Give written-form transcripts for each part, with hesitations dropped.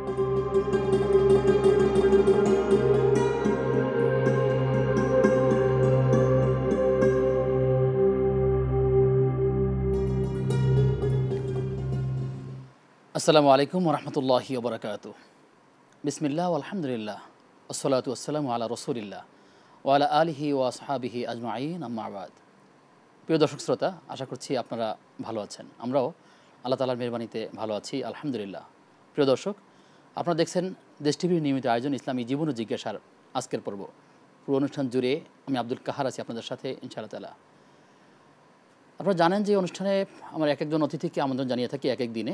আসসালামু আলাইকুম ওরহমতুল্লাহি ওবরাকাতুহু। বিসমিল্লাহ আলহামদুলিল্লাহ আসসালাতু আসসালামু আলা রসুলিল্লাহ ওয়া আলা আলিহি ওয়া আসহাবিহি আজমাইন, আম্মা বাদ। প্রিয় দর্শক শ্রোতা, আশা করছি আপনারা ভালো আছেন। আমরাও আল্লাহ তাআলার মেহরবানিতে ভালো আছি, আলহামদুলিল্লাহ। প্রিয় দর্শক, আপনারা দেখছেন দেশ টিভির নিয়মিত আয়োজন ইসলামী জীবন ও জিজ্ঞাসার আজকের পর্ব। পুরো অনুষ্ঠান জুড়ে আমি আব্দুল কাহার আছি আপনাদের সাথে, ইনশাআল্লাহ তাআলা। আপনারা জানেন যে অনুষ্ঠানে আমরা এক একজন অতিথিকে আমন্ত্রণ জানিয়ে থাকি এক এক দিনে।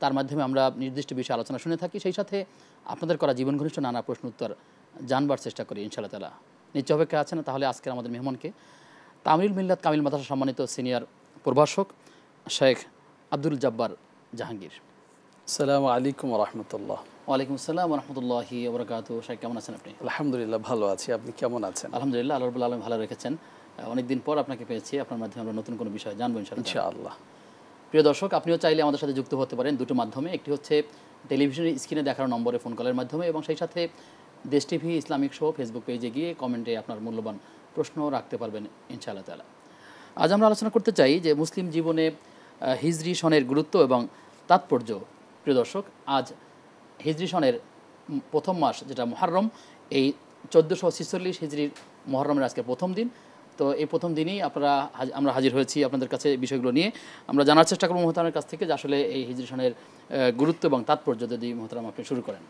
তার মাধ্যমে আমরা নির্দিষ্ট বিষয়ে আলোচনা শুনে থাকি, সেই সাথে আপনাদের করা জীবন ঘনিষ্ঠ নানা প্রশ্ন উত্তর জানবার চেষ্টা করি, ইনশাআল্লাহ তাআলা। নিশ্চয় অপেক্ষা আছেন তাহলে আজকের আমাদের মেহমানকে, তামিল মিল্লাত কামিল মাদ্রাসা সম্মানিত সিনিয়র প্রভাষক শেখ আব্দুল জব্বার জাহাঙ্গীর। আসসালামু আলাইকুম রহমতুল্লাহ। ওয়ালাইকুম আসসালাম রহমতুল্লাহি ওবরাকাতুহু। শেখ, কেমন আছেন আপনি? আলহামদুলিল্লাহ ভালো আছি, আপনি কেমন আছেন? আলহামদুলিল্লাহ, আল্লাহ রাব্বুল আলামিন ভালো রেখেছেন। অনেকদিন পর আপনাকে পেয়েছি, আপনার মাধ্যমে আমরা নতুন কোনো বিষয় জানবো ইনশাআল্লাহ। প্রিয় দর্শক, আপনিও চাইলে আমাদের সাথে যুক্ত হতে পারেন দুটো মাধ্যমে। একটি হচ্ছে টেলিভিশনের স্ক্রিনে দেখানো নম্বরে ফোন কলের মাধ্যমে, এবং সেই সাথে দেশ টিভি ইসলামিক শো ফেসবুক পেজে গিয়ে কমেন্টে আপনার মূল্যবান প্রশ্ন রাখতে পারবেন, ইনশাআল্লাহ তাআলা। আজ আমরা আলোচনা করতে চাই যে মুসলিম জীবনে হিজরি সনের গুরুত্ব এবং তাৎপর্য। প্রিয় দর্শক, আজ হিজরি সনের প্রথম মাস যেটা মুহররম, এই 1446 হিজরির মুহররমের আজকে প্রথম দিন। তো এই প্রথম দিনই আমরা হাজির হয়েছি আপনাদের কাছে বিষয়গুলো নিয়ে। আমরা জানার চেষ্টা করব মোহতারামের কাছ থেকে যে আসলে এই হিজরি সনের গুরুত্ব এবং তাৎপর্য, যদি মোহতারাম আপনি শুরু করেন।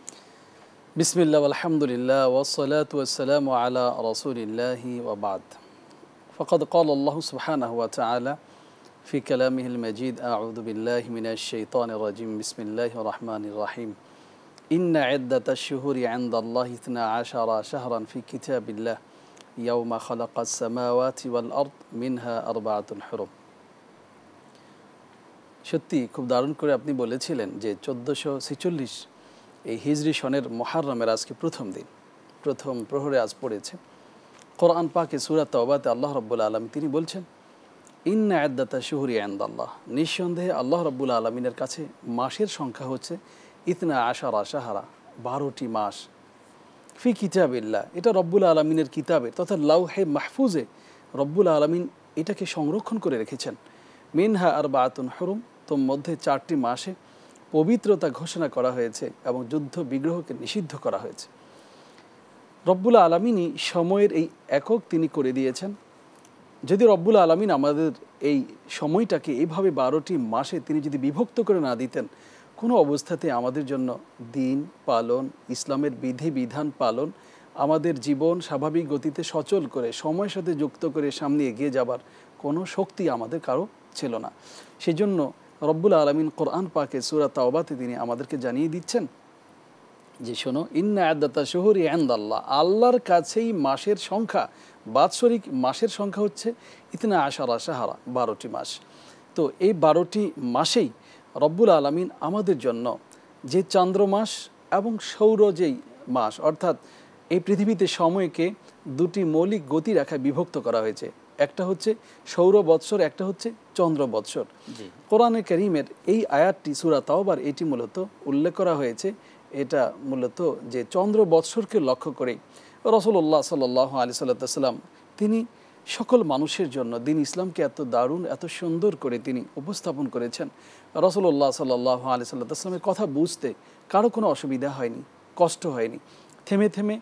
বিসমিল্লাহ আলহামদুলিল্লাহ ওয়াসসালাতু ওয়াসসালামু আলা রাসূলিল্লাহি ওয়া বাদ। ফাকাদ ক্বালা আল্লাহু সুবহানাহু ওয়া তাআলা ফি কালামিহিল মাজিদ, আউযু বিল্লাহি মিনাশ শাইতানির রাজিম, বিসমিল্লাহির রাহমানির রাহিম। ইন্না ইদ্দাতাশ শুহুরি ইনদাল্লাহি 12 শাহরান ফি কিতাবিল্লাহ ইয়াউমা খালাকাস সামাওয়াতি ওয়াল আরদ মিনহা আরবাআতুন হুরুম। সত্যি খুব দারুণ করে আপনি বলেছিলেন যে 1446 এই হিজরি সনের মুহররমের আজকে প্রথম দিন, প্রথম প্রহরে আজ পড়েছে। কোরআন পাকে সূরা তাওবাতে আল্লাহ রাব্বুল আলামিন তিনি বলছেন, ইন্না ইদ্দাতাশ শুহুরি ইনদাল্লাহ, নিঃসন্দেহে আল্লাহ রাব্বুল আলামিনের কাছে মাসের সংখ্যা হচ্ছে 12 শাহরা, 12টি মাস। ফি কিতাবিল্লাহ, এটা রব্বুল আলমিনের কিতাবে তথা লাউহে মাহফুজে রব্বুল আলমিন এটাকে সংরক্ষণ করে রেখেছেন। মিনহা আরবাআতুন হুরুম, তোর মধ্যে 4টি মাসে পবিত্রতা ঘোষণা করা হয়েছে এবং যুদ্ধ বিগ্রহকে নিষিদ্ধ করা হয়েছে। রব্বুল আলমিনই সময়ের এই একক তিনি করে দিয়েছেন। যদি রব্বুল আলমিন আমাদের এই সময়টাকে এইভাবে 12টি মাসে তিনি যদি বিভক্ত করে না দিতেন, কোনো অবস্থাতে আমাদের জন্য দিন পালন, ইসলামের বিধিবিধান পালন, আমাদের জীবন স্বাভাবিক গতিতে সচল করে সময়ের সাথে যুক্ত করে সামনে এগিয়ে যাবার কোনো শক্তি আমাদের কারো ছিল না। সেজন্য রব্বুল আলামিন কোরআন পাকে সূরা তাওবাতে তিনি আমাদেরকে জানিয়ে দিচ্ছেন যে শোনো, ইন্না ইদ্দাতাশ শুহুরি ইনদাল্লাহ, আল্লাহর কাছেই মাসের সংখ্যা, বাৎসরিক মাসের সংখ্যা হচ্ছে 12 শাহরা, 12টি মাস। তো এই 12টি মাসেই রব্বুল আলামিন আমাদের জন্য যে চন্দ্র মাস এবং সৌর যেই মাস, অর্থাৎ এই পৃথিবীতে সময়কে দুটি মৌলিক গতি রেখায় বিভক্ত করা হয়েছে। একটা হচ্ছে সৌর বৎসর, একটা হচ্ছে চন্দ্র বৎসর। কোরআনে কারীমের এই আয়াতটি সূরা তাওবার এটি মূলত উল্লেখ করা হয়েছে, এটা মূলত যে চন্দ্র বৎসরকে লক্ষ্য করে রাসূলুল্লাহ সাল্লাল্লাহু আলাইহি সাল্লাম তিনি সকল মানুষের জন্য দিন ইসলামকে এত দারুণ এত সুন্দর করে তিনি উপস্থাপন করেছেন। রাসূলুল্লাহ সাল্লাল্লাহু আলাইহি সাল্লামের কথা বুঝতে কারো কোনো অসুবিধা হয়নি, কষ্ট হয়নি। থেমে থেমে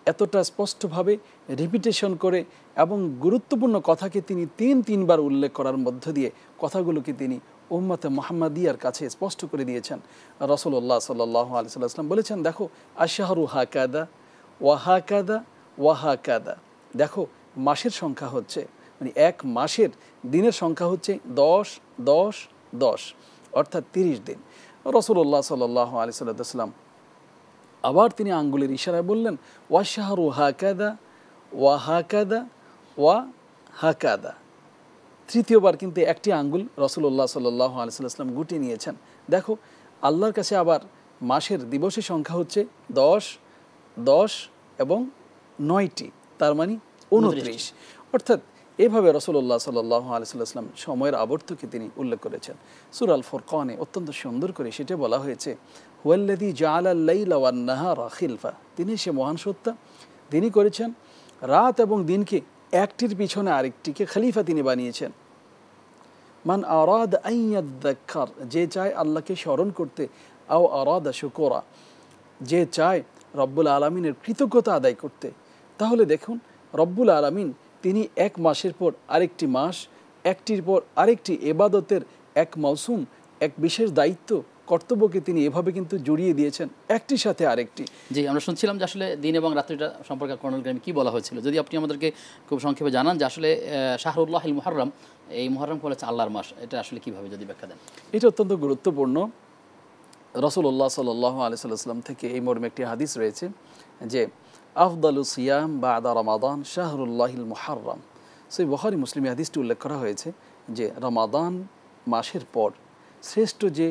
এতটা স্পষ্টভাবে রিপিটেশন করে এবং গুরুত্বপূর্ণ কথাকে তিনি তিনবার উল্লেখ করার মধ্য দিয়ে কথাগুলোকে তিনি উম্মতে মুহাম্মাদিয়ার কাছে স্পষ্ট করে দিয়েছেন। রাসূলুল্লাহ সাল্লাল্লাহু আলাইহি সাল্লাম বলেছেন, দেখো আশহারু হাকাদা ওয়া হাকাদা ওয়া হাকাদা, দেখো মাসের সংখ্যা হচ্ছে, মানে এক মাসের দিনের সংখ্যা হচ্ছে 10 10 10, অর্থাৎ 30 দিন। রাসূলুল্লাহ সাল্লাল্লাহু আলাইহি সাল্লাম আবার তিনি আঙ্গুলের ইশারায় বললেন, ওয়া শাহরু হাকাদা ওয়া হাকাদা ওয়া হাকাদা। তৃতীয়বার কিন্তু একটি আঙ্গুল রাসূলুল্লাহ সাল্লাল্লাহু আলাইহি সাল্লাম গুটিয়ে নিয়েছেন। দেখো আল্লাহর কাছে আবার মাসের দিবসের সংখ্যা হচ্ছে 10 10 এবং 9টি, তার মানে 29। অর্থাৎ এভাবে রাসূলুল্লাহ সাল্লাল্লাহু আলাইহি সাল্লাম সময়ের আবর্তকে তিনি উল্লেখ করেছেন। সূরা আল ফুরকানে অত্যন্ত সুন্দর করে সেটা বলা হয়েছে, হুয়াল্লাযী জাআলাল লাইলা ওয়ান নাহারা খিলফা, তিনি সে মহান সত্তা, তিনি করেছেন রাত এবং দিনকে একটির পিছনে আরেকটিকে খলিফা তিনি বানিয়েছেন। মান আরাদ আন ইয়াযাক্কার, যে চায় আল্লাহকে স্মরণ করতে, আও আরাদা শুকরা, যে চায় রব্বুল আলামিনের কৃতজ্ঞতা আদায় করতে। তাহলে দেখুন রব্বুল আলামিন তিনি এক মাসের পর আরেকটি মাস, একটির পর আরেকটি ইবাদতের এক মৌসুম, এক বিশেষ দায়িত্ব কর্তব্যকে তিনি এভাবে কিন্তু জড়িয়ে দিয়েছেন একটির সাথে আরেকটি। জি, আমরা শুনছিলাম যে আসলে দিন এবং রাত্রিটা সম্পর্কে কর্নেল গ্রামে কী বলা হয়েছিল, যদি আপনি আমাদেরকে খুব সংক্ষেপে জানান যে আসলে শাহরুল্লাহিল মুহাররম, এই মুহাররম হচ্ছে আল্লাহর মাস, এটা আসলে কীভাবে যদি ব্যাখ্যা দেন। এটা অত্যন্ত গুরুত্বপূর্ণ। রাসূলুল্লাহ সাল্লাল্লাহু আলাইহি ওয়াসাল্লাম থেকে এই মর্মে একটি হাদিস রয়েছে যে আফদালু সিয়াম বা'দা রমাদান শাহরুল্লাহিল মুহাররম। সহিহ বুখারী মুসলিমে হাদিসটি উল্লেখ করা হয়েছে যে রমাদান মাসের পর শ্রেষ্ঠ যে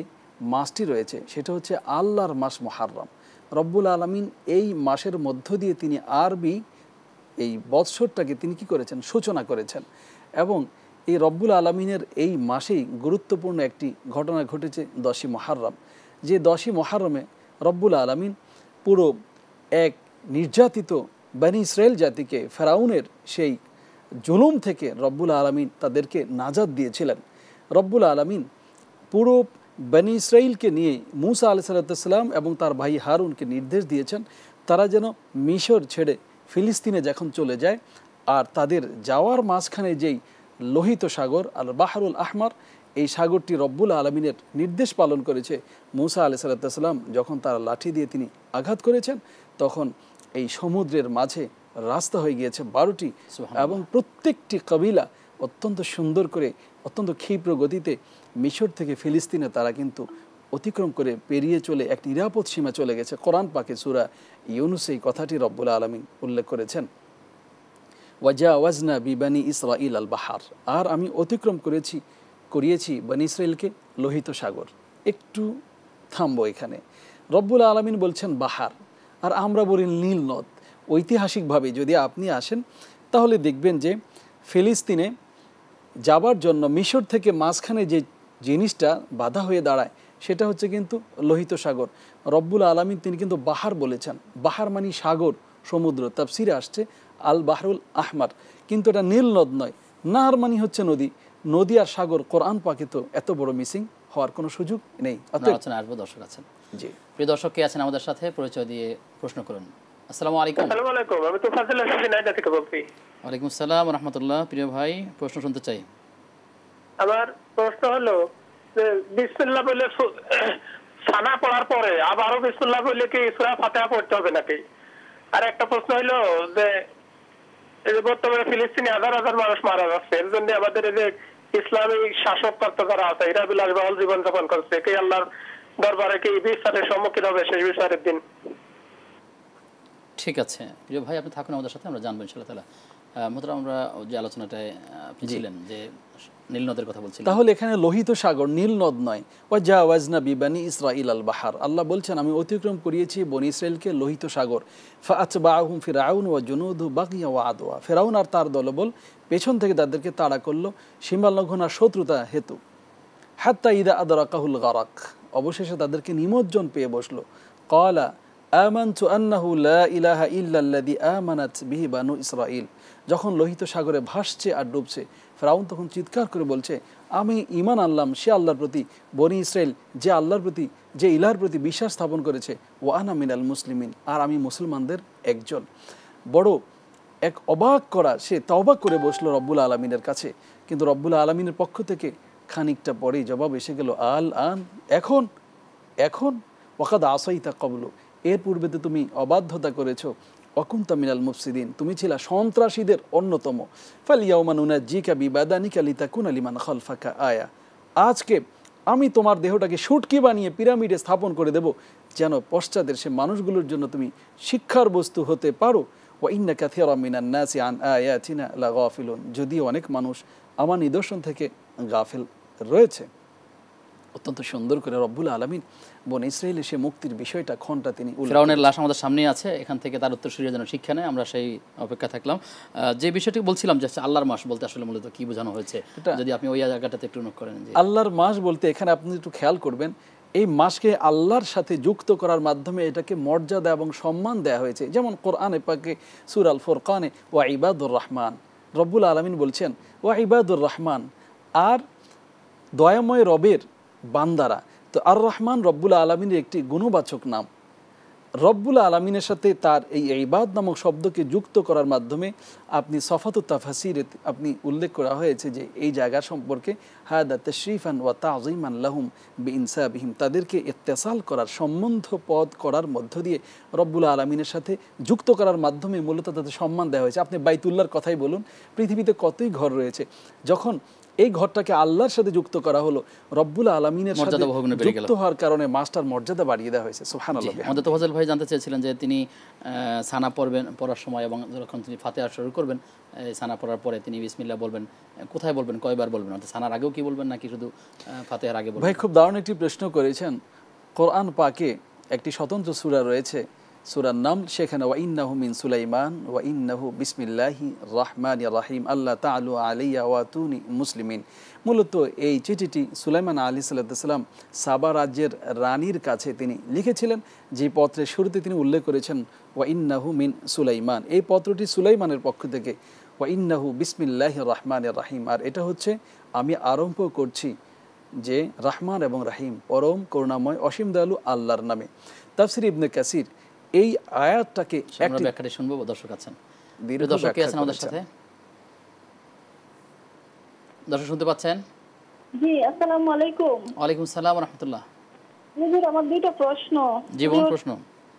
মাসটি রয়েছে সেটা হচ্ছে আল্লাহর মাস মুহাররম। রব্বুল আলামিন এই মাসের মধ্য দিয়ে তিনি আরবি এই বৎসরটাকে তিনি কি করেছেন, সূচনা করেছেন। এবং এই রব্বুল আলামিনের এই মাসেই গুরুত্বপূর্ণ একটি ঘটনা ঘটেছে 10ই মুহাররম, যে 10ই মুহাররমে রব্বুল আলামিন পুরো এক নির্যাতিত বনি ইসরাইল জাতিকে ফেরাউনের সেই জুলুম থেকে রব্বুল আলামিন তাদেরকে নাজাত দিয়েছিলেন। রব্বুল আলামিন পুরো বনি ইসরাইলকে নিয়ে মূসা আলাইহিস সালাম এবং তার ভাই হারুনকে নির্দেশ দিয়েছেন তারা যেন মিশর ছেড়ে ফিলিস্তিনে যখন চলে যায়, আর তাদের যাওয়ার মাঝখানে যেই লোহিত সাগর আল বাহরুল আহমার, এই সাগরটি রব্বুল আলামিনের নির্দেশ পালন করেছে। মূসা আলাইহিস সালাম যখন তার লাঠি দিয়ে তিনি আঘাত করেছেন তখন এই সমুদ্রের মাঝে রাস্তা হয়ে গিয়েছে 12টি, এবং প্রত্যেকটি কবিলা অত্যন্ত সুন্দর করে অত্যন্ত ক্ষিপ্র গতিতে মিশর থেকে ফিলিস্তিনে তারা কিন্তু অতিক্রম করে পেরিয়ে চলে এক নিরাপদ সীমা চলে গেছে। কোরআন পাকে সূরা ইউনুসে এই কথাটি রব্বুল আলামিন উল্লেখ করেছেন, ওয়াজাওয়াজনা বিবানি ইসরাইল আল বাহার, আর আমি অতিক্রম করিয়েছি বনি ইসরাইলকে লোহিত সাগর। একটু থামবো এখানে, রব্বুল আলামিন বলছেন বাহার আর আমরা বলি নীল নদ। ঐতিহাসিকভাবে যদি আপনি আসেন তাহলে দেখবেন যে ফিলিস্তিনে যাবার জন্য মিশর থেকে মাঝখানে যে জিনিসটা বাধা হয়ে দাঁড়ায় সেটা হচ্ছে কিন্তু লোহিত সাগর। রব্বুল আলামিন তিনি কিন্তু বাহার বলেছেন, বাহার মানে সাগর, সমুদ্র। তাফসিরে আসছে আল বাহরুল আহমার, কিন্তু এটা নীল নদ নয়। নাহার মানে হচ্ছে নদী, নদী আর সাগর কোরআন পাকে তো এত বড় মিসিং হওয়ার কোনো সুযোগ নেই। আসবো দর্শক আছেন, জি প্রিয় দর্শক কে আছেন আমাদের সাথে, পরিচয় দিয়ে প্রশ্ন করুন। আসসালামু আলাইকুম। আসসালামু আলাইকুম, আমি তো ফাজিল হোসেন নাইডা থেকে বলছি। ওয়ালাইকুম আসসালাম ওয়া রাহমাতুল্লাহ। প্রিয় ভাই, প্রশ্ন শুনতে চাই। আমার প্রশ্ন হলো যে বিসমিল্লাহ বলে সানা পড়ার পরে আবারও বিসমিল্লাহ বলে কি সূরা ফাতিহা পড়তে হবে নাকি? আর একটা প্রশ্ন হলো যে এই যে বর্তমানে ফিলিস্তিনে হাজার হাজার মানুষ মারা যাচ্ছে, এর জন্য আমাদের এই যে ইসলামী শাসককর্তা যারা আছে এরা বিলাসবহুল জীবনযাপন করছে, কি আল্লাহর দরবারে কি বিচারের সম্মুখীন হবে সেই বিচারের দিন? ঠিক আছে প্রিয় ভাই, আপনি থাকুন আমাদের সাথে, আমরা জানবো ইনশাআল্লাহ তাআলা। মোহতারাম, আমরা যে আলোচনাটায় আপনি ছিলেন যে নীল নদের কথা বলছিলেন, তাহলে এখানে লোহিত সাগর, নীল নদ নয়। ওয়াজাওয়াজনা বিবানি ইসরাইল আল বাহার, আল্লাহ বলছেন আমি অতিক্রম করিয়েছি বনি ইসরাইলকে লোহিত সাগর। ফাআতবাহুম ফিরআউন ওয়া জুনুদু বাগিয়া ওয়া আদওয়া, ফিরআউন আর তার দলবল পেছন থেকে তাদেরকে তাড়া করলো সীমা লঙ্ঘন আর শত্রুতা হেতু। হাত্তা ইদা আদরাকাহুল গারাক, অবশেষে তাদেরকে নিমজ্জন পেয়ে বসলো। ক্বালা আমানতু আন্নাহু লা ইলাহা ইল্লাল্লাযী আমানাত বিহি বানু ইসরাইল, যখন লোহিত সাগরে ভাসছে আর ডুবছে ফিরআউন তখন চিৎকার করে বলছে আমি ঈমান আনলাম সে আল্লাহর প্রতি, বনি ইসরাইল যে আল্লাহর প্রতি, যে ইলাহর প্রতি বিশ্বাস স্থাপন করেছে, ওয়া আনা মিনাল মুসলিমিন, আর আমি মুসলমানদের একজন। বড় এক অবাক করা, সে তওবা করে বসলো রব্বুল আলামিনের কাছে। কিন্তু রব্বুল আলামিনের পক্ষ থেকে খানিকটা পরেই জবাব এসে গেল, আল আন, এখন এখন ওয়াকাদ আসাইতা ক্বাবলু, এর পূর্বে তো তুমি অবাধ্যতা করেছো, ওয়াকুনতা মিনাল মুফসিদিন, তুমি ছিলা সন্ত্রাসীদের অন্যতম। ফালিয়াউমা নুনাজ্জিকা বিবাদানিকা লিতাকুনা লিমান খালফাকা আয়া, আজকে আমি তোমার দেহটাকে শুটকি বানিয়ে পিরামিডে স্থাপন করে দেব যেন পশ্চাতের সে মানুষগুলোর জন্য তুমি শিক্ষার বস্তু হতে পারো। ওয়া ইন্না কাসীরাম মিনান নাসি আন আয়াতিনা লাগাফিলুন, যদিও অনেক মানুষ আমার নিদর্শন থেকে গাফিল রয়েছে। অত্যন্ত সুন্দর করে রব্বুল আলামিন বনি ইসরাইলের সে মুক্তির বিষয়টা খণ্ডটা তিনি ফিরআউনের লাশ আমাদের সামনে আছে, এখান থেকে তার উত্তরসূরিরা যেন শিক্ষা নেয়, আমরা সেই অপেক্ষা থাকলাম। যে বিষয়টি বলছিলাম যে আল্লাহর মাস বলতে আসলে মূলত কি বোঝানো হয়েছে, যদি আপনি ওই জায়গাটাতে একটু নোট করেন। যে আল্লাহর মাস বলতে এখানে আপনি একটু খেয়াল করবেন, এই মাসকে আল্লাহর সাথে যুক্ত করার মাধ্যমে এটাকে মর্যাদা এবং সম্মান দেওয়া হয়েছে। যেমন কোরআনে পাকে সূরা আল ফুরকানে ওয়া ইবাদুর রহমান, রব্বুল আলামিন বলছেন ওয়া ইবাদুর রহমান, আর দয়াময় রবের বান্দারা। তো আর রহমান রব্বুল আলামিনের একটি গুণবাচক নাম। রব্বুল আলামিনের সাথে তার এই ইবাদ নামক শব্দকে যুক্ত করার মাধ্যমে আপনি সফাতুত তাফসিরে আপনি উল্লেখ করা হয়েছে যে এই জায়গা সম্পর্কে হাদা তাশরিফান ওয়া তাযীমান লাহুম বিইনসাবিহিম, তাদেরকে ইত্তেসাল করার, সম্বন্ধ পদ করার মধ্য দিয়ে রব্বুল আলামিনের সাথে যুক্ত করার মাধ্যমে মূলত তাদের সম্মান দেওয়া হয়েছে। আপনি বাইতুল্লাহর কথাই বলুন, পৃথিবীতে কতই ঘর রয়েছে, যখন এই ঘরটাকে আল্লাহর সাথে যুক্ত করা হলো, রব্বুল আলামিনের সাথে যুক্ত হওয়ার কারণে মাস্টার মর্যাদা বাড়িয়ে দেওয়া হয়েছে। সুবহানাল্লাহ। আমাদের তোফাজ্জল ভাই জানতে চেয়েছিলেন যে তিনি সানা পড়ার সময় এবং যখন তিনি ফাতিহা শুরু করবেন, সানা পড়ার পরে তিনি বিসমিল্লাহ বলবেন, কোথায় বলবেন, কয়বার বলবেন, অর্থাৎ সানার আগেও কি বলবেন নাকি শুধু ফাতিহার আগে বলবেন? ভাই খুব দারুণ একটি প্রশ্ন করেছেন। কোরআন পাকে একটি স্বতন্ত্র সূরা রয়েছে, সূরা নামল, সেখানে ওয়া ইন্নাহু মিন সুলাইমান ওয়া ইন্নাহু বিসমিল্লাহির রহমানির রহিম আল্লাহ তাআলু আলাইয়া ওয়া আতুনি মুসলিমিন। মূলত এই চিঠিটি সুলাইমান আলাইহিস সালাম সাবা রাজ্যের রানীর কাছে তিনি লিখেছিলেন, যে পত্রের শুরুতে তিনি উল্লেখ করেছেন ওয়া ইন্নাহু মিন সুলাইমান। এই পত্রটি সুলাইমানের পক্ষ থেকে, ওয়া ইন্নাহু বিসমিল্লাহির রহমানির রহিম, আর এটা হচ্ছে আমি আরম্ভ করছি যে রহমান এবং রহিম, পরম করুণাময় অসীম দয়ালু আল্লাহর নামে। তাফসীর ইবনে কাসির এই আয়াতটাকে একটি ব্যাখ্যাটা শুনবো, দর্শক আছেন, দর্শক কে আছেন আমাদের সাথে? দর্শক শুনতে পাচ্ছেন? জি, আসসালামু আলাইকুম। ওয়ালাইকুম আসসালাম ওয়া রাহমাতুল্লাহ। হুজুর, আমার দুইটা প্রশ্ন। জীবন প্রশ্ন।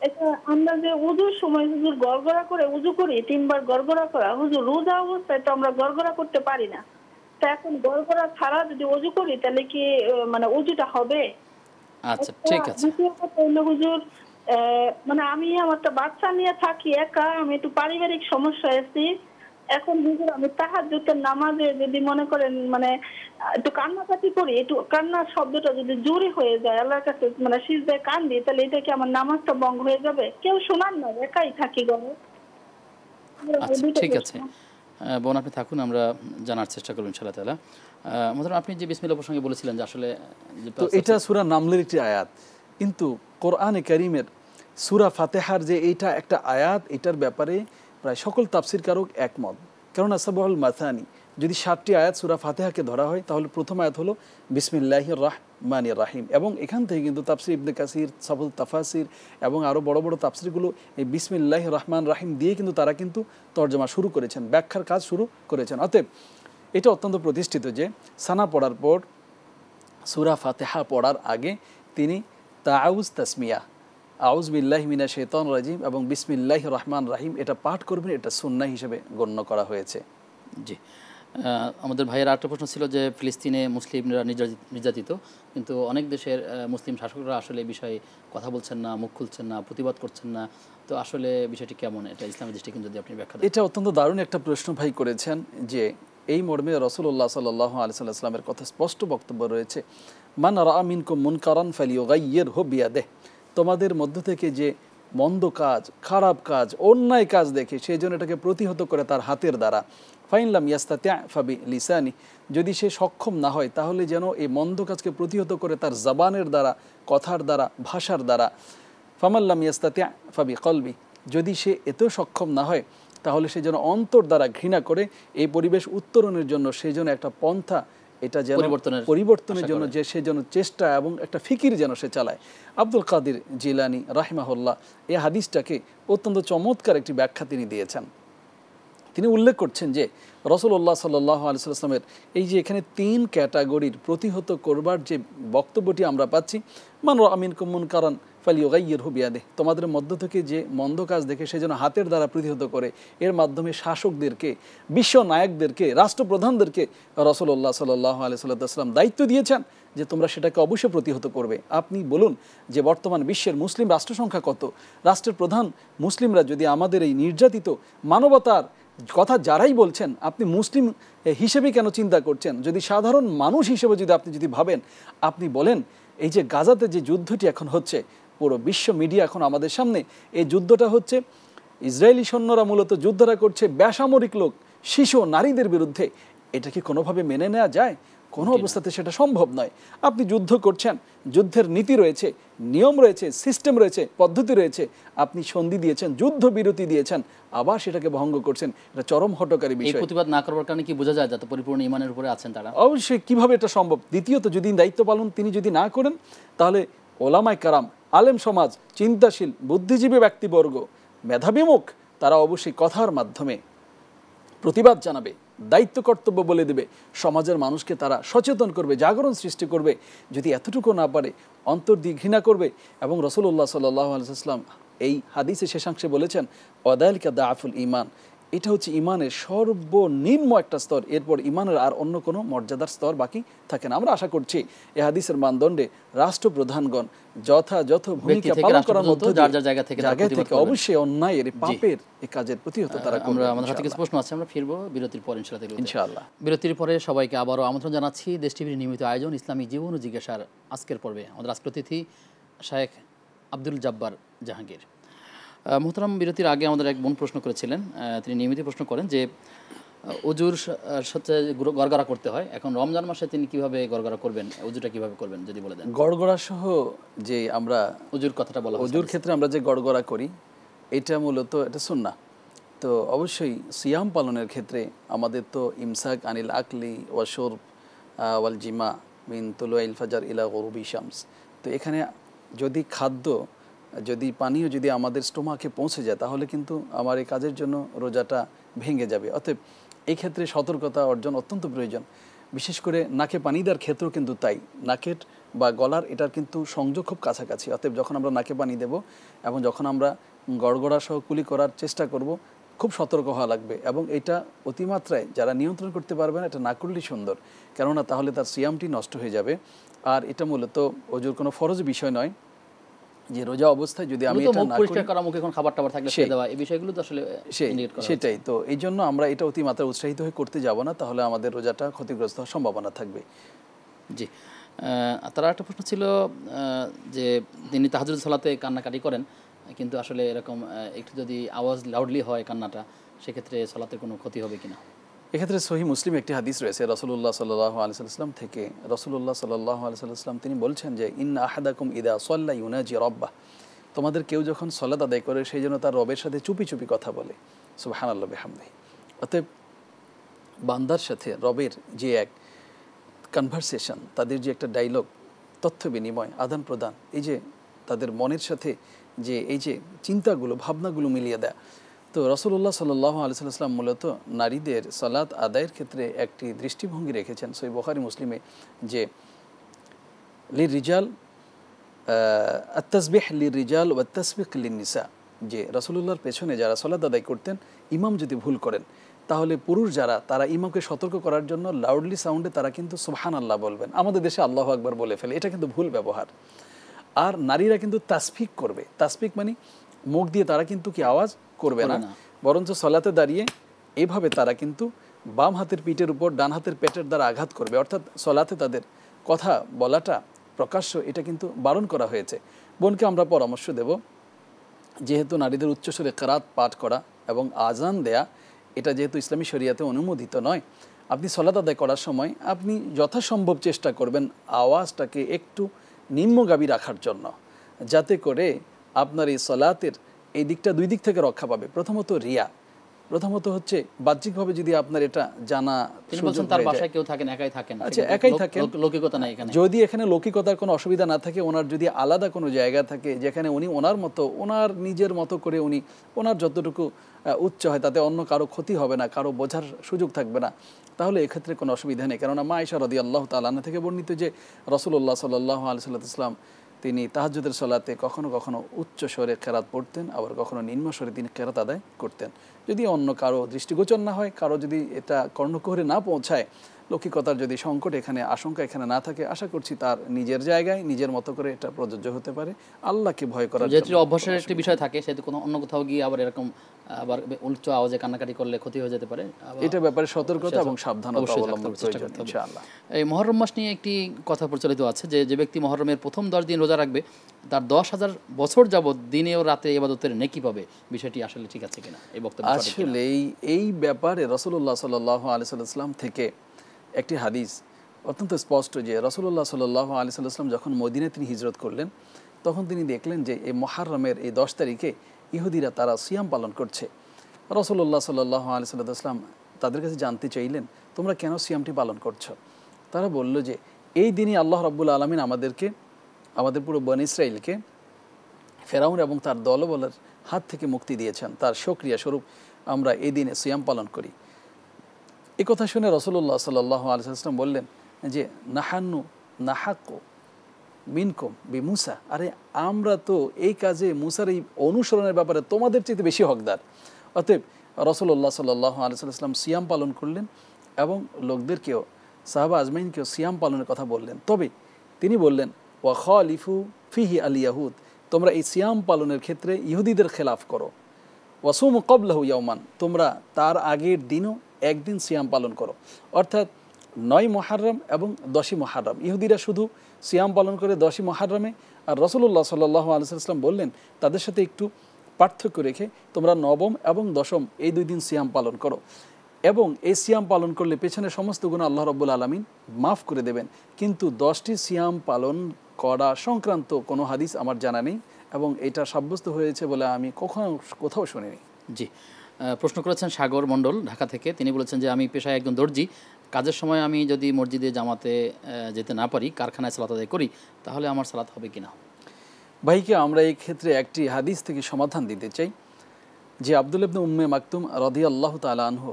এটা আমরা যে ওযুর সময় হুজুর গড়গড়া করে ওযু করি, 3 বার গড়গড়া করা, হুজুর রোজা অবস্থায় তো আমরা গড়গড়া করতে পারি না, তো এখন গড়গড়া ছাড়া যদি ওযু করি তাহলে কি মানে ওযুটা হবে? আচ্ছা, ঠিক আছে। হুজুর, মানে আমি আমার একটা বাচ্চা নিয়ে থাকি একা, আমি একটু পারিবারিক সমস্যায় আছি। এখন হুজুর আমি তাহাজ্জুদের নামাজে যদি মনে করেন মানে একটু কান্নাকাটি করি, একটু কান্নার শব্দটা যদি জোরে হয়ে যায়, আল্লাহর কাছে মানে সিজদায় কান্দি, তাহলে এটা কি আমার নামাজটা ভঙ্গ হয়ে যাবে? কেউ শোনার না, একাই থাকি ঘরে। আচ্ছা, ঠিক আছে বোন, আপনি থাকুন, আমরা জানার চেষ্টা করব ইনশাআল্লাহ তাআলা। মহতরম, আপনি যে বিসমিল্লাহ প্রসঙ্গে বলেছিলেন যে আসলে তো এটা সূরা নামলের একটি আয়াত, কিন্তু কোরআনে কারীমের সূরা ফাতিহার যে এইটা একটা আয়াত, এটার ব্যাপারে প্রায় সকল তাফসীরকারক একমত। কারণ আসবাহুল মাসানি, যদি 7টি আয়াত সূরা ফাতিহাকে ধরা হয় তাহলে প্রথম আয়াত হলো বিসমিল্লাহির রহমানির রহিম, এবং এখান থেকে কিন্তু তাফসীর ইবনে কাসির, সাফাতুত তাফাসির এবং আরও বড় বড় তাফসীরগুলো এই বিসমিল্লাহির রহমান রহিম দিয়ে কিন্তু তারা কিন্তু তর্জমা শুরু করেছেন, ব্যাখ্যার কাজ শুরু করেছেন। অতএব এটা অত্যন্ত প্রতিষ্ঠিত যে সানা পড়ার পর সূরা ফাতিহা পড়ার আগে তিনি তাআউজ তাসমিয়া, আউজ বিল্লাহি মিনাশ শাইতানির রাজিম এবং বিসমিল্লাহির রহমান রহিম এটা পাঠ করবেন, এটা সুন্নাহ হিসেবে গণ্য করা হয়েছে। জি, আমাদের ভাইয়ের আরেকটা প্রশ্ন ছিল যে ফিলিস্তিনে মুসলিমরা নির্যাতিত, কিন্তু অনেক দেশের মুসলিম শাসকরা আসলে এই বিষয়ে কথা বলছেন না, মুখ খুলছেন না, প্রতিবাদ করছেন না, তো আসলে বিষয়টি কেমন, এটা ইসলামের দৃষ্টিকোণ যদি আপনি ব্যাখ্যা দেন। এটা অত্যন্ত দারুণ একটা প্রশ্ন ভাই করেছেন, যে এই মর্মে রাসূলুল্লাহ সাল্লাল্লাহু আলাইহি ওয়াসাল্লামের কথা স্পষ্ট বক্তব্য রয়েছে, মান রাআ মিনকুম মুনকারান ফালিয়ুগাইয়িরহু বিয়াদিহি, তোমাদের মধ্য থেকে যে মন্দ কাজ, খারাপ কাজ, অন্যায় কাজ দেখে সেই জন্য এটাকে প্রতিহত করে তার হাতের দ্বারা, ফাইন লাম ইয়াস্তাতি' ফাবি লিসানি, যদি সে সক্ষম না হয় তাহলে যেন এই মন্দ কাজকে প্রতিহত করে তার জবানের দ্বারা, কথার দ্বারা, ভাষার দ্বারা, ফামান লাম ইয়াস্তাতি' ফাবি কলবি, যদি সে এতেও সক্ষম না হয় তাহলে সে যেন অন্তর দ্বারা ঘৃণা করে এই পরিবেশ উত্তরণের জন্য সে যেন একটা পন্থা, এটা যেন পরিবর্তনের জন্য যে সে যেন চেষ্টা এবং একটা ফিকির যেন সে চালায়। আব্দুল কাদের জিলানী রাহিমাহুল্লাহ এই হাদিসটাকে অত্যন্ত চমৎকার একটি ব্যাখ্যা তিনি দিয়েছেন। তিনি উল্লেখ করছেন যে রাসূলুল্লাহ সাল্লাল্লাহু আলাইহি ওয়াসাল্লামের এই যে এখানে 3 ক্যাটাগরির প্রতিহত করবার যে বক্তব্যটি আমরা পাচ্ছি, মান রাআ মিনকুম মুনকারান ফালিয়ুগাইয়িরহু বিয়াদিহি, তোমাদের মধ্য থেকে যে মন্দ কাজ দেখে সে যেন হাতের দ্বারা প্রতিহত করে, এর মাধ্যমে শাসকদেরকে, বিশ্ব নায়কদেরকে, রাষ্ট্রপ্রধানদেরকে রাসূলুল্লাহ সাল্লাল্লাহু আলাইহি ওয়াসাল্লাম দায়িত্ব দিয়েছেন যে তোমরা সেটাকে অবশ্যই প্রতিহত করবে। আপনি বলুন যে বর্তমান বিশ্বের মুসলিম রাষ্ট্র সংখ্যা কত, রাষ্ট্রের প্রধান মুসলিমরা যদি আমাদের এই নির্যাতিত মানবতার কথা যারাই বলছেন, আপনি মুসলিম হিসেবে কেন চিন্তা করছেন? যদি সাধারণ মানুষ হিসেবে যদি আপনি ভাবেন, আপনি বলেন এই যে গাজাতে যে যুদ্ধটি এখন হচ্ছে, পুরো বিশ্ব মিডিয়া এখন আমাদের সামনে, এই যুদ্ধটা হচ্ছে ইসরায়েলি সৈন্যরা মূলত যুদ্ধটা করছে বেসামরিক লোক, শিশু, নারীদের বিরুদ্ধে। এটা কি কোনোভাবে মেনে নেওয়া যায়? কোনো অবস্থাতে সেটা সম্ভব নয়। আপনি যুদ্ধ করছেন, যুদ্ধের নীতি রয়েছে, নিয়ম রয়েছে, সিস্টেম রয়েছে, পদ্ধতি রয়েছে, আপনি সন্ধি দিয়েছেন, যুদ্ধ বিরতি দিয়েছেন, আবার সেটাকে ভঙ্গ করছেন, এটা চরম হঠকারী এই বিষয়। প্রতিবাদ না করবার কারণে কি বোঝা যায় যাতে পরিপূর্ণ ঈমানের উপরে আছেন তারা? অবশ্যই, কিভাবে এটা সম্ভব? দ্বিতীয়ত, যদি দায়িত্ব পালন তিনি যদি না করেন, তাহলে ওলামায়ে কেরাম, আলেম সমাজ, চিন্তাশীল বুদ্ধিজীবী ব্যক্তিবর্গ, মেধাবী মুখ, তারা অবশ্যই কথার মাধ্যমে প্রতিবাদ জানাবে, দায়িত্ব কর্তব্য বলে দেবে, সমাজের মানুষকে তারা সচেতন করবে, জাগরণ সৃষ্টি করবে। যদি এতটুকু না পারে, অন্তর দিয়ে ঘৃণা করবে। এবং রাসূলুল্লাহ সাল্লাল্লাহু আলাইহি ওয়াসাল্লাম এই হাদিসে শেষাংশে বলেছেন, ওয়াদালিকা দাআফুল ঈমান, এটা হচ্ছে ঈমানের সর্বনিম্ন একটা স্তর, এরপর ঈমানের আর অন্য কোনো মর্যাদার স্তর বাকি থাকে না। আমরা আশা করছি এই হাদিসের মানদণ্ডে রাষ্ট্রপ্রধানগণ যথাযথ ভূমিকা পালন করার মধ্যে যার জায়গা থেকে অবশ্যই অন্যায়ের পাপের এই কাজের প্রতিহত তারা করবে। আমাদের হাতে কিছু প্রশ্ন আছে, আমরা ফিরবো বিরতির পর ইনশাআল্লাহ। বিরতির পরে সবাইকে আবারও আমন্ত্রণ জানাচ্ছি দেশ টিভির নিয়মিত আয়োজন ইসলামী জীবন ও জিজ্ঞাসার আজকের পর্বে। আমাদের আজকের অতিথি শায়েখ আব্দুল জব্বার জাহাঙ্গীর। মোহতারাম, বিরতির আগে আমাদের এক বোন প্রশ্ন করেছিলেন, তিনি নিয়মিত প্রশ্ন করেন যে অজুর সাথে গড়গড়া করতে হয়, এখন রমজান মাসে তিনি কিভাবে গড়গড়া করবেন, অজুটা কিভাবে করবেন যদি বলে দেন। গড়গড়া সহ যে আমরা অজুর কথাটা বলা, অজুর ক্ষেত্রে আমরা যে গড়গড়া করি, এটা মূলত এটা সুন্নাহ। তো অবশ্যই সিয়াম পালনের ক্ষেত্রে আমাদের তো ইমসাক আনিল আকলি ওয়া শুরব ওয়াল জিমা মিন তুলুইল ফাজর ইলা গুরুবি শামস। তো এখানে যদি খাদ্য, যদি পানীয় যদি আমাদের স্টোমাকে পৌঁছে যায়, তাহলে কিন্তু আমার এই কাজের জন্য রোজাটা ভেঙে যাবে। অতএব এই ক্ষেত্রে সতর্কতা অর্জন অত্যন্ত প্রয়োজন। বিশেষ করে নাকে পানি দেওয়ার ক্ষেত্রেও কিন্তু তাই। নাকের বা গলার এটার কিন্তু সংযোগ খুব কাছাকাছি। অতএব যখন আমরা নাকে পানি দেব এবং যখন আমরা গড়গড়া সহ কুলি করার চেষ্টা করব, খুব সতর্ক হওয়া লাগবে। এবং এটা অতিমাত্রায় যারা নিয়ন্ত্রণ করতে পারবে না, এটা না করলেই সুন্দর, কেননা তাহলে তার সিয়ামটি নষ্ট হয়ে যাবে। আর এটা মূলত ওজুর কোনো ফরজ বিষয় নয় যে রোজা অবস্থায় যদি আমি এটা না করি, মুখে কোন খাবার টাবার থাকলে খেয়ে দেওয়া, এই বিষয়গুলো তো আসলে সেটাই। তো এই জন্য আমরা এটা অতিমাত্রা উৎসাহিত হয়ে করতে যাব না, তাহলে আমাদের রোজাটা ক্ষতিগ্রস্ত হওয়ার সম্ভাবনা থাকবে। জি। তার একটা প্রশ্ন ছিল যে তিনি তাহাজ্জুদ সালাতে কান্নাকাটি করেন, কিন্তু আসলে এরকম একটু যদি আওয়াজ লাউডলি হয় কান্নাটা, সেক্ষেত্রে সালাতের কোনো ক্ষতি হবে কিনা? এক্ষেত্রে সহিহ মুসলিম একটি হাদিস রয়েছে রাসূলুল্লাহ সাল্লাল্লাহু আলাইহি ওয়াসাল্লাম থেকে। রাসূলুল্লাহ সাল্লাল্লাহু আলাইহি ওয়াসাল্লাম তিনি বলছেন যে ইন্না আহাদাকুম ইদা সাল্লা ইউনাজি রাব্বাহ, তোমাদের কেউ যখন সালাত আদায় করে সেই জন্য তার রবের সাথে চুপি চুপি কথা বলে, সুবহানাল্লাহ বিহামদিহি। অতএব বান্দার সাথে রবের যে এক কনভারসেশন, তাদের যে একটা ডায়লগ, তথ্য বিনিময়, আদান প্রদান, এই যে তাদের মনের সাথে যে এই যে চিন্তাগুলো, ভাবনাগুলো মিলিয়ে দেয়। তো রাসূলুল্লাহ সাল্লাল্লাহু আলাইহি ওয়াসাল্লাম মূলত নারীদের সালাত আদায়ের ক্ষেত্রে একটি দৃষ্টিভঙ্গি রেখেছেন সহিহ বুখারী মুসলিমে, যে লিরিজাল আত-তাসবিহ লিরিজাল ওয়া তাসবিক লিন-নিসা, যে রাসূলুল্লাহর পেছনে যারা সালাত আদায় করতেন, ইমাম যদি ভুল করেন, তাহলে পুরুষ যারা, তারা ইমামকে সতর্ক করার জন্য লাউডলি সাউন্ডে তারা কিন্তু সুবহানাল্লাহ বলবেন। আমাদের দেশে আল্লাহু আকবার বলে ফেলে, এটা কিন্তু ভুল ব্যবহার। আর নারীরা কিন্তু তাসফিক করবে। তাসফিক মানে মুখ দিয়ে তারা কিন্তু কি আওয়াজ করবে না, বরঞ্চ সালাতে দাঁড়িয়ে এইভাবে তারা কিন্তু বাম হাতের পিঠের উপর ডান হাতের পেটের দ্বারা আঘাত করবে। অর্থাৎ সালাতে তাদের কথা বলাটা প্রকাশ্য, এটা কিন্তু বারণ করা হয়েছে। বোনকে আমরা পরামর্শ দেব, যেহেতু নারীদের উচ্চস্বরে কেরাত পাঠ করা এবং আজান দেয়া, এটা যেহেতু ইসলামী শরিয়াতে অনুমোদিত নয়, আপনি সালাত আদায় করার সময় আপনি যথাসম্ভব চেষ্টা করবেন আওয়াজটাকে একটু নিম্নগামী রাখার জন্য, যাতে করে আপনার এই সালাতের এই দিকটা দুই দিক থেকে রক্ষা পাবে। প্রথমত রিয়া, প্রথমত হচ্ছে বাহ্যিকভাবে যদি আপনার এটা জানা, তার বাসায় কেউ থাকেন, একাই থাকেন, আচ্ছা একাই থাকেন, লৌকিকতা নাই এখানে, যদি এখানে লৌকিকতার কোনো অসুবিধা না থাকে, ওনার যদি আলাদা কোনো জায়গা থাকে যেখানে উনি ওনার মতো, ওনার নিজের মতো করে উনি ওনার যতটুকু উচ্চ হয় তাতে অন্য কারো ক্ষতি হবে না, কারো বোঝার সুযোগ থাকবে না, তাহলে এক্ষেত্রে কোনো অসুবিধা নেই। কেননা মা আয়েশা রাদিয়াল্লাহু তাআলা আনহা থেকে বর্ণিত যে রাসূলুল্লাহ সাল্লাল্লাহু আলাইহি ওয়াসাল্লাম তিনি তাহাজ্জুদের সালাতে কখনো কখনো উচ্চ স্বরে কেরাত পড়তেন, আবার কখনো নিম্ন স্বরে তিনি কেরাত আদায় করতেন। যদি অন্য কারো দৃষ্টিগোচর না হয়, কারো যদি এটা কর্ণকুহরে না পৌঁছায়, লৌকিকতার যদি সংকট এখানে আশঙ্কা এখানে না থাকে, আশা করছি তার নিজের জায়গায় নিজের মতো করে এটা প্রযোজ্য হতে পারে। আল্লাহকে ভয় করার যেহেতু অভ্যাসের একটি বিষয় থাকে, সেহেতু কোনো অন্য কোথাও গিয়ে আবার এরকম আবার উচ্চ আওয়াজে কান্নাকাটি করলে ক্ষতি হয়ে যেতে পারে। এটা ব্যাপারে সতর্কতা এবং সাবধানতা অবলম্বন প্রয়োজন ইনশাআল্লাহ। এই মুহররম মাস নিয়ে একটি কথা প্রচলিত আছে যে ব্যক্তি মুহররমের প্রথম 10 দিন রোজা রাখবে, তার 10,000 বছর যাবত দিনে ও রাতে ইবাদতের নেকি পাবে। বিষয়টি আসলে ঠিক আছে কিনা, এই বক্তব্য আসলে এই ব্যাপারে রাসূলুল্লাহ সাল্লাল্লাহু আলাইহি ওয়াসাল্লাম থেকে একটি হাদিস অত্যন্ত স্পষ্ট যে রাসূলুল্লাহ সাল্লাল্লাহু আলাইহি সাল্লাম যখন মদিনায় তিনি হিজরত করলেন, তখন তিনি দেখলেন যে এই মুহররমের এই 10 তারিখে ইহুদিরা তারা সিয়াম পালন করছে। রাসূলুল্লাহ সাল্লাল্লাহু আলাইহি সাল্লাম তাদের কাছে জানতে চাইলেন, তোমরা কেন সিয়ামটি পালন করছো? তারা বলল যে এই দিনই আল্লাহ রাব্বুল আলামিন আমাদেরকে, আমাদের পুরো বনী ইসরাইলকে ফেরাউন এবং তার দলবলের হাত থেকে মুক্তি দিয়েছেন, তার শুকরিয়া স্বরূপ আমরা এই দিনে সিয়াম পালন করি। এই কথা শুনে রাসূলুল্লাহ সাল্লাল্লাহু আলাইহি সাল্লাম বললেন যে নাহান্নু নাহাক্কু মিনকুম বিমূসা, আরে আমরা তো এই কাজে মুসার এই অনুসরণের ব্যাপারে তোমাদের চেয়ে বেশি হকদার। অতএব রাসূলুল্লাহ সাল্লাল্লাহু আলাইহি সাল্লাম সিয়াম পালন করলেন এবং লোকদেরকেও, সাহাবা আজমাইনকেও সিয়াম পালনের কথা বললেন। তবে তিনি বললেন ওয়া খালিফু ফিহি আল ইয়াহুদ, তোমরা এই সিয়াম পালনের ক্ষেত্রে ইহুদিদের খেলাফ করো। ওয়াসুমু ক্বাবলাহু ইয়াওমান, তোমরা তার আগের দিনও একদিন সিয়াম পালন করো। অর্থাৎ 9 মুহররম এবং 10ই মুহররম, ইহুদিরা শুধু সিয়াম পালন করে 10ই মুহররমে, আর রাসূলুল্লাহ সাল্লাল্লাহু আলাইহি সাল্লাম বললেন তাদের সাথে একটু পার্থক্য রেখে তোমরা 9ম এবং 10ম এই 2 দিন সিয়াম পালন করো, এবং এই সিয়াম পালন করলে পেছনের সমস্ত গুনাহ আল্লাহ রাব্বুল আলামিন মাফ করে দেবেন। কিন্তু 10টি সিয়াম পালন করা সংক্রান্ত কোনো হাদিস আমার জানা নেই এবং এটা সাব্যস্ত হয়েছে বলে আমি কোথাও শুনিনি। জি, প্রশ্ন করেছেন সাগর মণ্ডল ঢাকা থেকে। তিনি বলেছেন যে আমি পেশায় একজন দর্জি, কাজের সময় আমি যদি মসজিদে জামাতে যেতে না পারি, কারখানায় সালাত আদায় করি, তাহলে আমার সালাত হবে কিনা? ভাইকে আমরা এই ক্ষেত্রে একটি হাদিস থেকে সমাধান দিতে চাই যে আব্দুল্লাহ ইবনে উম্মে মাকতুম রাদিয়াল্লাহু তাআলা আনহু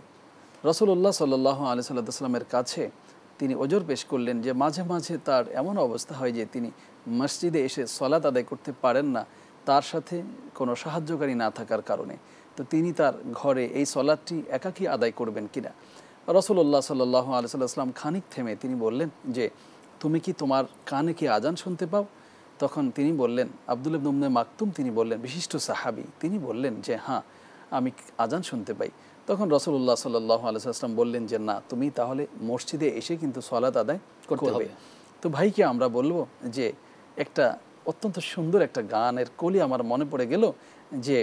রাসূলুল্লাহ সাল্লাল্লাহু আলাইহি সাল্লামের কাছে তিনি ওজর পেশ করলেন যে মাঝে মাঝে তার এমন অবস্থা হয় যে তিনি মসজিদে এসে সালাত আদায় করতে পারেন না, তার সাথে কোনো সাহায্যকারী না থাকার কারণে। তো তিনি তার ঘরে এই সালাতটি একাকী আদায় করবেন কিনা। রাসূলুল্লাহ সাল্লাল্লাহু আলাইহি সাল্লাম খানিক থেমে তিনি বললেন যে তুমি কি তোমার কানে কি আজান শুনতে পাও? তখন তিনি বললেন, আব্দুল্লাহ ইবনে উম্মে মাকতুম তিনি বললেন, বিশিষ্ট সাহাবী, তিনি বললেন যে হ্যাঁ আমি আজান শুনতে পাই। তখন রাসূলুল্লাহ সাল্লাল্লাহু আলাইহি সাল্লাম বললেন যে না, তুমি তাহলে মসজিদে এসে কিন্তু সালাত আদায় করতে হবে। তো ভাইকে আমরা বলবো যে একটা অত্যন্ত সুন্দর একটা গানের কলি আমার মনে পড়ে গেল যে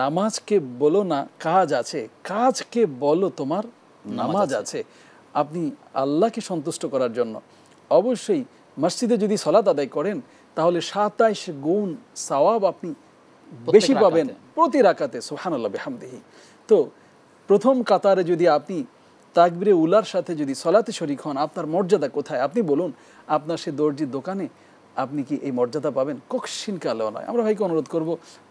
নামাজকে বলো না কাজ আছে, কাজকে বলো তোমার নামাজ আছে। আপনি আল্লাহকে সন্তুষ্ট করার জন্য অবশ্যই মসজিদে যদি সালাত আদায় করেন তাহলে 27 গুণ সওয়াব আপনি বেশি পাবেন প্রতি রাকাতে, সুবহানাল্লাহ বিহামদিহি। তো প্রথম কাতারে যদি আপনি তাকবীরে উলার সাথে যদি সালাতে শরীক হন, আপনার মর্যাদা কোথায়? আপনি বলুন, আপনার সে দর্জির দোকানে আপনি কি এই মর্যাদা পাবেন? কখনো কালেও নয়। আমরা ভাইকে অনুরোধ করব,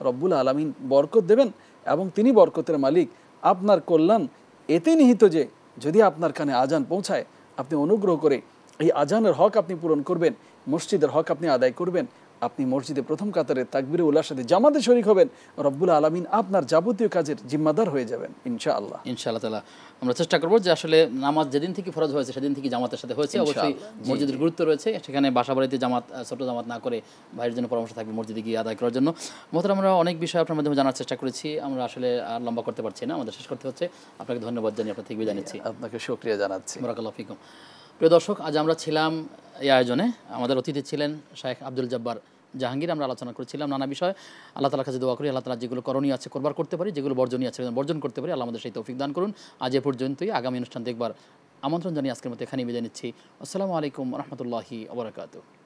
রব্বুল আলামিন বরকত দেবেন এবং তিনি বরকতের মালিক। আপনার কল্যাণ এতে নিহিত যে যদি আপনার কানে আজান পৌঁছায়, আপনি অনুগ্রহ করে এই আজানের হক আপনি পূরণ করবেন, মসজিদের হক আপনি আদায় করবেন, আপনি মসজিদে প্রথম কাতারে তাকবীরে উলার সাথে জামাতে শরীক হবেন, রব্বুল আলামিন আপনার যাবতীয় কাজের জিম্মাদার হয়ে যাবেন ইনশাআল্লাহ। ইনশাআল্লাহ তাআলা আমরা চেষ্টা করব যে আসলে নামাজ যেদিন থেকে ফরজ হয়েছে সেদিন থেকে জামাতের সাথে হয়েছে। অবশ্যই মসজিদের গুরুত্ব রয়েছে, সেখানে বাসাবাড়িতে জামাত, ছোট জামাত না করে ভাইয়ের জন্য পরামর্শ থাকবে মসজিদে গিয়ে আদায় করার জন্য। মোহতারাম, আমরা অনেক বিষয় আপনার মাধ্যমে জানার চেষ্টা করেছি, আমরা আসলে আর লম্বা করতে পারছি না, আমাদের শেষ করতে হচ্ছে। আপনাকে ধন্যবাদ জানিয়ে আপনার থেকে বিদায় নিচ্ছি। আপনাকে শুকরিয়া জানাচ্ছি। বারাকাল্লাহু ফিকুম। প্রিয় দর্শক, আজ আমরা ছিলাম এই আয়োজনে, আমাদের অতিথি ছিলেন শাইখ আব্দুল জব্বার জাহাঙ্গীর। আমরা আলোচনা করেছিলাম নানা বিষয়। আল্লাহ তাআলার কাছে দোয়া করি আল্লাহ তাআলা যেগুলো করণীয় আছে করবার করতে পারি, যেগুলো বর্জনীয় আছে বর্জন করতে পারি, আল্লাহ আমাদের সেই তৌফিক দান করুন। আজ এ পর্যন্তই, আগামী অনুষ্ঠান দেখবার আমন্ত্রণ জানিয়ে আজকের মতো এখানেই বিদায় নিচ্ছি। আসসালামু আলাইকুম রহমতুল্লাহি ওয়া বারাকাতুহু।